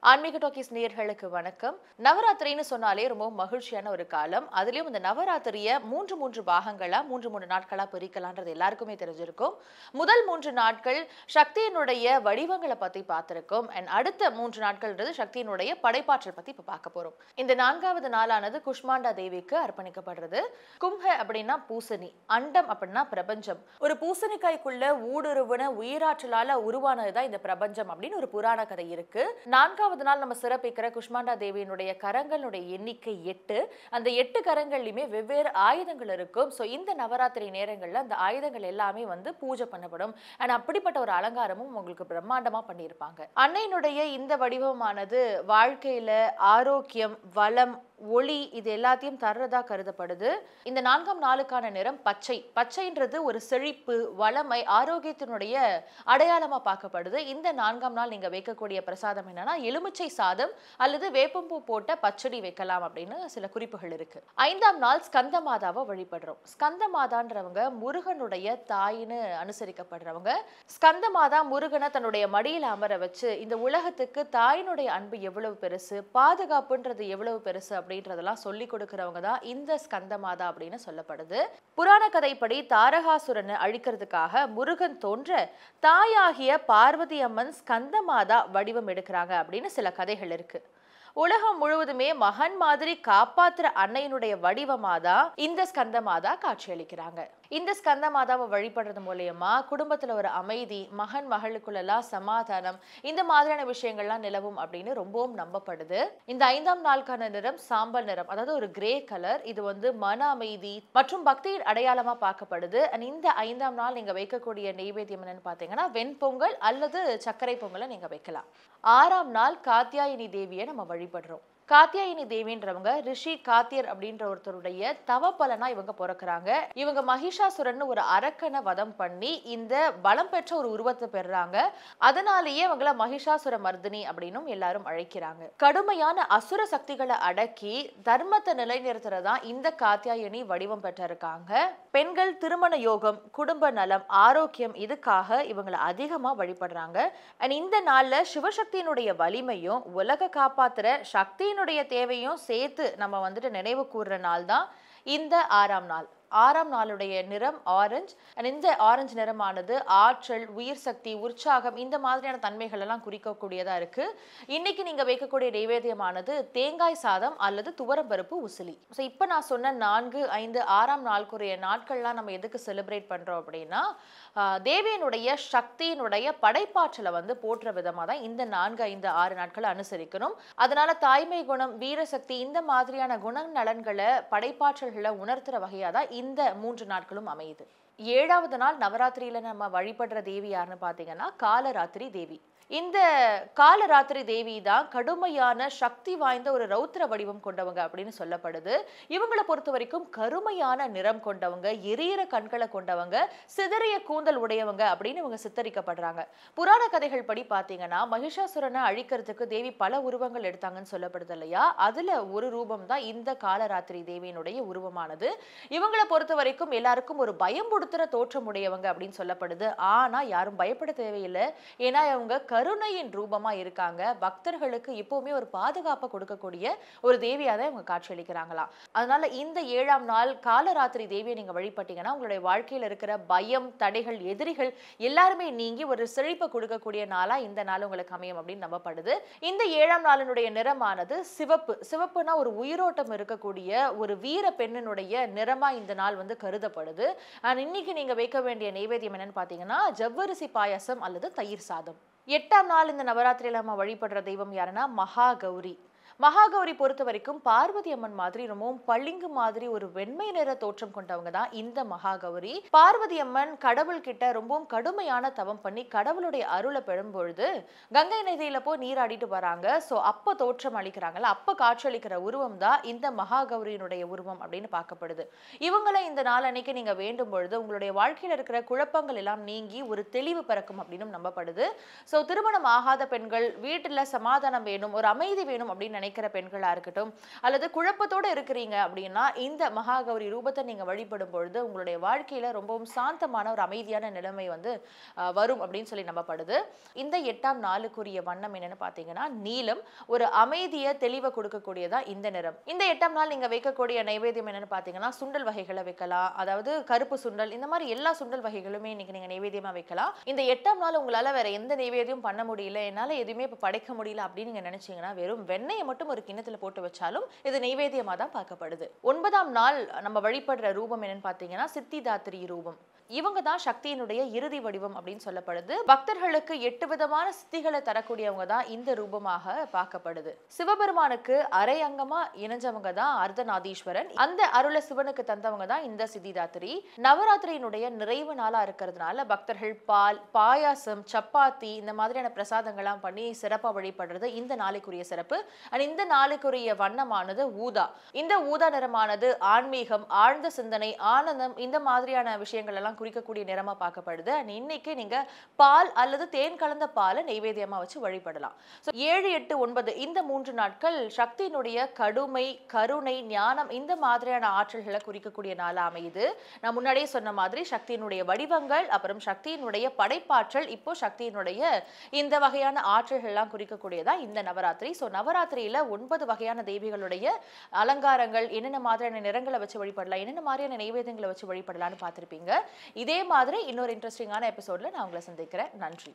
ஆன்மீக டாக்கீஸ் நேயர்களுக்கு வணக்கம். நவராத்திரின்னு சொன்னாலே ரொம்ப மகிழ்ச்சியான ஒரு காலம். அதுலயும் இந்த நவராத்திரிய 3 பாகங்களா 3 நாட்களா பிரிக்கலான்றது எல்லாருக்குமே தெரிஞ்சிருக்கும். முதல் 3 நாட்கள் சக்தியினுடைய வடிவங்கள பத்தி பார்த்திருக்கோம். அடுத்த 3 நாட்கள்ன்றது சக்தியினுடைய படைப்பாற்றல் பத்தி இப்ப பார்க்க போறோம். இந்த 4வது நாளானது குஷ்மாண்டா தேவிக்கு அர்ப்பணிக்கப்படுறது. கும்ஹ அப்படின்னா பூசணி, அண்டம் அப்படின்னா பிரபஞ்சம். ஒரு பூசணிக்காய்க்குள்ள ஊடுருவன உயிராற்றலால உருவானதுதான் இந்த பிரபஞ்சம் அப்படின்னு ஒரு புராண கதை இருக்கு. 4வது நாள் நம்ம சிறப்பிக்கிற குஷ்மாண்டா தேவியினுடைய கரங்களுடைய எண்ணிக்கை 8. அந்த 8 கரங்கள்லயுமே வெவ்வேறு ஆயுதங்கள் இருக்கும். சோ இந்த நவராத்திரி நேரங்கள்ல அந்த ஆயுதங்கள் எல்லாமே பூஜை பண்ணப்படும். அப்படிப்பட்ட ஒரு அலங்காரமும் உங்களுக்கு பிரம்மாண்டமா பண்ணியிருப்பாங்க. அன்னையினுடைய இந்த வடிவமானது வாழ்க்கையில ஆரோக்கியம், வளம், ஒளி இது எல்லாத்தையும் தர்றதா கருதப்படுது. இந்த 4ஆம் நாளுக்கான நிறம் பச்சை. பச்சைன்றது ஒரு செழிப்பு, வளமை, ஆரோக்கியத்தினுடைய அடையாளமா பார்க்கப்படுது. இந்த 4ஆம் நாள் நீங்க வைக்கக்கூடிய பிரசாதம் என்னன்னா எலுமிச்சை சாதம் அல்லது வேப்பம்பூ போட்ட பச்சடி வைக்கலாம் அப்படின்னு சில குறிப்புகள் இருக்கு. 5ஆம் நாள் ஸ்கந்த மாதாவை வழிபடுறோம். ஸ்கந்த மாதான்றவங்க முருகனுடைய தாயின்னு அனுசரிக்கப்படுறவங்க. ஸ்கந்த மாதா முருகனை தன்னுடைய மடியில அமர வச்சு இந்த உலகத்துக்கு தாயினுடைய அன்பு எவ்வளவு பெருசு, பாதுகாப்புன்றது எவ்வளவு பெருசு அப்படின்றதெல்லாம் சொல்லி கொடுக்கிறவங்க தான் இந்த ஸ்கந்த மாதா அப்படின்னு சொல்லப்படுது. புராண கதைப்படி தாரகாசுரனை அழிக்கிறதுக்காக முருகன் தோன்ற தாயாகிய பார்வதி அம்மன் ஸ்கந்த மாதா வடிவம் எடுக்கிறாங்க அப்படின்னு சில கதைகள் இருக்கு. உலகம் முழுவதுமே மகன் மாதிரி காப்பாத்துற அன்னையினுடைய வடிவமாதான் இந்த ஸ்கந்த மாதா காட்சியளிக்கிறாங்க. இந்த ஸ்கந்த மாதாவை வழிபடுறது மூலியமா குடும்பத்துல ஒரு அமைதி, மகன் மகளுக்குள்ளெல்லாம் சமாதானம், இந்த மாதிரியான விஷயங்கள்லாம் நிலவும் அப்படின்னு ரொம்பவும் நம்பப்படுது. இந்த 5ஆம் நாளுக்கான நிறம் சாம்பல் நிறம், அதாவது ஒரு கிரே கலர். இது மன அமைதி மற்றும் பக்தியின் அடையாளமா பார்க்கப்படுது. இந்த 5ஆம் நாள் நீங்க வைக்கக்கூடிய நெய்வேத்தியம் என்னன்னு பாத்தீங்கன்னா வெண்பொங்கல் அல்லது சர்க்கரை பொங்கலை நீங்க வைக்கலாம். 6ஆம் நாள் காத்தியாயினி தேவியை நம்ம வழிபடுறோம். காத்தியாயினி தேவின்றவங்க ரிஷி காத்தியர் அப்படின்ற ஒருத்தருடைய தவ பலனா இவங்க பிறக்கிறாங்க. இவங்க மகிஷாசுரன் ஒரு அரக்கனை வதம் பண்ணி இந்த பலம் பெற்ற ஒரு உருவத்தை பெறுறாங்க. அதனாலேயே இவங்கள மகிஷாசுர மர்தினி அப்படின்னும் எல்லாரும் அழைக்கிறாங்க. கடுமையான அசுர சக்திகளை அடக்கி தர்மத்தை நிலைநிறுத்துறதா இந்த காத்தியாயினி வடிவம் பெற்றிருக்காங்க. பெண்கள் திருமண யோகம், குடும்ப நலம், ஆரோக்கியம் இதுக்காக இவங்களை அதிகமா வழிபடுறாங்க. இந்த நாள்ல சிவசக்தியினுடைய வலிமையும் உலக காப்பாத்துற சக்தி தேவையும் சேர்த்து நம்ம நினைவு கூர்ற நாள் தான் இந்த 6ஆம் நாள். 6ஆம் நாளுடைய நிறம் ஆரஞ்சு. இந்த ஆரஞ்சு நிறமானது ஆற்றல், உயிர் சக்தி, உற்சாகம் இந்த மாதிரியான தன்மைகள் எல்லாம் குறிக்கக்கூடியதா இருக்கு. இன்னைக்கு நீங்க வைக்கக்கூடிய நைவேத்தியமானது தேங்காய் சாதம் அல்லது துவரம்பருப்பு உசிலி. ஸோ இப்போ நான் சொன்ன 4, 5, 6ஆம் நாளுக்குரிய நாட்கள்லாம் நம்ம எதுக்கு செலிப்ரேட் பண்றோம் அப்படின்னா தேவியனுடைய சக்தியினுடைய படைப்பாற்றலை போற்ற விதமாக தான் இந்த 4, 5, 6 நாட்களை அனுசரிக்கணும். அதனால தாய்மை குணம், வீரசக்தி இந்த மாதிரியான குண நலன்களை படைப்பாற்றல்களை உணர்த்துற வகையா தான் இந்த 3 நாட்களும் அமையுது. 7வது நாள் நவராத்திரியில நம்ம வழிபடுற தேவி யாருன்னு பாத்தீங்கன்னா காலராத்திரி தேவி. இந்த காலராத்திரி தேவி தான் கடுமையான சக்தி வாய்ந்த ஒரு ரௌத்ர வடிவம் கொண்டவங்க அப்படின்னு சொல்லப்படுது. இவங்களை பொறுத்த வரைக்கும் கருமையான நிறம் கொண்டவங்க, எரியிற கண்களை கொண்டவங்க, சிதறிய கூந்தல் உடையவங்க அப்படின்னு இவங்க சித்தரிக்கப்படுறாங்க. புராண கதைகள் படி பாத்தீங்கன்னா மகிஷாசுரனை அழிக்கிறதுக்கு தேவி பல உருவங்கள் எடுத்தாங்கன்னு சொல்லப்படுது இல்லையா? அதுல ஒரு ரூபம் தான் இந்த காலராத்திரி தேவியினுடைய உருவமானது. இவங்களை பொறுத்த வரைக்கும் எல்லாருக்கும் ஒரு பயம்படுத்துற தோற்றம் உடையவங்க அப்படின்னு சொல்லப்படுது. ஆனா யாரும் பயப்பட தேவையில்லை. ஏன்னா இவங்க கருணையின் ரூபமா இருக்காங்க. பக்தர்களுக்கு எப்பவுமே ஒரு பாதுகாப்பை கொடுக்கக்கூடிய ஒரு தேவியா தான் இவங்க காட்சியளிக்கிறாங்களாம். அதனால இந்த 7ஆம் நாள் காலராத்திரி தேவியை நீங்க வழிபட்டீங்கன்னா உங்களுடைய வாழ்க்கையில இருக்கிற பயம், தடைகள், எதிரிகள் எல்லாருமே நீங்கி ஒரு செழிப்பை கொடுக்கக்கூடிய நாளா இந்த நாள் உங்களுக்கு அமையும் அப்படின்னு நம்பப்படுது. இந்த 7ஆம் நாளினுடைய நிறமானது சிவப்பு. சிவப்புனா ஒரு உயிரோட்டம் இருக்கக்கூடிய ஒரு வீர பெண்ணினுடைய நிறமா இந்த நாள் கருதப்படுது. இன்னைக்கு நீங்க வைக்க வேண்டிய நைவேத்தியம் என்னன்னு பாத்தீங்கன்னா ஜவ்வரிசி பாயாசம் அல்லது தயிர் சாதம். 8ஆம் நாள் இந்த நவராத்திரியில நம்ம வழிபடுற தெய்வம் யாருன்னா மகா கௌரி. மகாகௌரி பொறுத்த வரைக்கும் பார்வதி அம்மன் மாதிரி ரொம்பவும் பளிங்கு மாதிரி ஒரு வெண்மை நிற தோற்றம் கொண்டவங்க தான் இந்த மகாகௌரி. பார்வதி அம்மன் கடவுள் கிட்ட ரொம்பவும் கடுமையான தவம் பண்ணி கடவுளுடைய அருளை பெறும் பொழுது கங்கை நதியில போய் நீராடிட்டு வராங்க. சோ அப்ப தோற்றம் அளிக்கிறாங்கல்ல, அப்ப காட்சியளிக்கிற உருவம் தான் இந்த மகாகௌரியினுடைய உருவம் அப்படின்னு பார்க்கப்படுது. இவங்களை இந்த நாள் அன்னைக்கு நீங்க வேண்டும் பொழுது உங்களுடைய வாழ்க்கையில இருக்கிற குழப்பங்கள் எல்லாம் நீங்கி ஒரு தெளிவு பிறக்கும் அப்படின்னு நம்பப்படுது. சோ திருமணம் ஆகாத பெண்கள் வீட்டுல சமாதானம் வேணும், ஒரு அமைதி வேணும் அப்படின்னு நினைக்கிற பெண்களா இருக்கட்டும், அல்லது குழப்பத்தோட இருக்கிறீங்க அப்படின்னா இந்த மகாகௌரி ரூபத்தை நீங்க வழிபடும் பொழுது உங்களுடைய வாழ்க்கையில ரொம்பவும் சாந்தமான ஒரு அமைதியான நிலைமை வந்து வரும் அப்படின்னு சொல்லி நம்பப்படுது. இந்த 8ஆம் நாளுக்குரிய வண்ணம் என்னன்னு பாத்தீங்கன்னா நீலம். ஒரு அமைதியை தெளிவை கொடுக்கக்கூடியதா இந்த நிறம். இந்த 8ஆம் நாள் நீங்க வைக்கக்கூடிய நைவேத்தியம் என்னன்னு பாத்தீங்கன்னா சுண்டல் வகைகளை வைக்கலாம். அதாவது கருப்பு சுண்டல், இந்த மாதிரி எல்லா சுண்டல் வகைகளுமே இன்னைக்கு நீங்க நைவேத்தியமா வைக்கலாம். இந்த 8ஆம் நாள் உங்களால வேற எந்த நைவேத்தியம் பண்ண முடியல, என்னால எதுவுமே இப்ப படைக்க முடியல அப்படின்னு நீங்க நினைச்சீங்கன்னா வெறும் வெண்ணெயை மட்டும் ஒரு கிண்ணத்துல போட்டு வச்சாலும் இது நைவேத்தியமா தான் பார்க்கப்படுது. 9ஆம் நாள் நம்ம வழிபடுற ரூபம் என்னன்னு பாத்தீங்கன்னா சித்திதாத்திரி ரூபம். இவங்க தான் சக்தியினுடைய இறுதி வடிவம் அப்படின்னு சொல்லப்படுது. பக்தர்களுக்கு 8 விதமான சித்திகளை தரக்கூடியவங்க தான் இந்த ரூபமாக பார்க்கப்படுது. சிவபெருமானுக்கு அரை அங்கமா இணைஞ்சவங்க தான் அர்த்தநாதீஸ்வரன். அந்த அருளை சிவனுக்கு தந்தவங்க தான் இந்த சித்திதாத்திரி. நவராத்திரியினுடைய நிறைவு நாளா இருக்கிறதுனால பக்தர்கள் பால், பாயாசம், சப்பாத்தி இந்த மாதிரியான பிரசாதங்கள்லாம் பண்ணி சிறப்பா வழிபடுறது இந்த நாளைக்குரிய சிறப்பு. இந்த நாளுக்குரிய வண்ணமானது ஊதா. இந்த ஊதா நிறமானது ஆன்மீகம், ஆழ்ந்த சிந்தனை, ஆனந்தம் இந்த மாதிரியான விஷயங்கள் எல்லாம் குறிக்கக்கூடிய நிறமா பார்க்கப்படுது. இன்னைக்கு நீங்க பால் அல்லது தேன் கலந்த பாலை நைவேத்தியமா வச்சு வழிபடலாம். 7, 8, 9 இந்த 3 நாட்கள் சக்தியினுடைய கடுமை, கருணை, ஞானம் இந்த மாதிரியான ஆற்றல்களை குறிக்கக்கூடிய நாளா அமையுது. நான் முன்னாடியே சொன்ன மாதிரி சக்தியினுடைய வடிவங்கள், அப்புறம் சக்தியினுடைய படைப்பாற்றல், இப்போ சக்தியினுடைய இந்த வகையான ஆற்றல்கள் எல்லாம் குறிக்கக்கூடியதா இந்த நவராத்திரி. நவராத்திரியில 9 வகையான தேவிகளுடைய அலங்காரங்கள், என்னென்ன மாதிரியான நிறங்களை வச்சு வழிபடலாம், என்னென்ன மாதிரியான நைவேத்தியங்களை வச்சு வழிபடலாம்னு பார்த்திருப்பீங்க. இதே மாதிரி இன்னொரு இன்ட்ரெஸ்டிங்கான எபிசோட்ல நான் உங்களை சந்திக்கிறேன். நன்றி.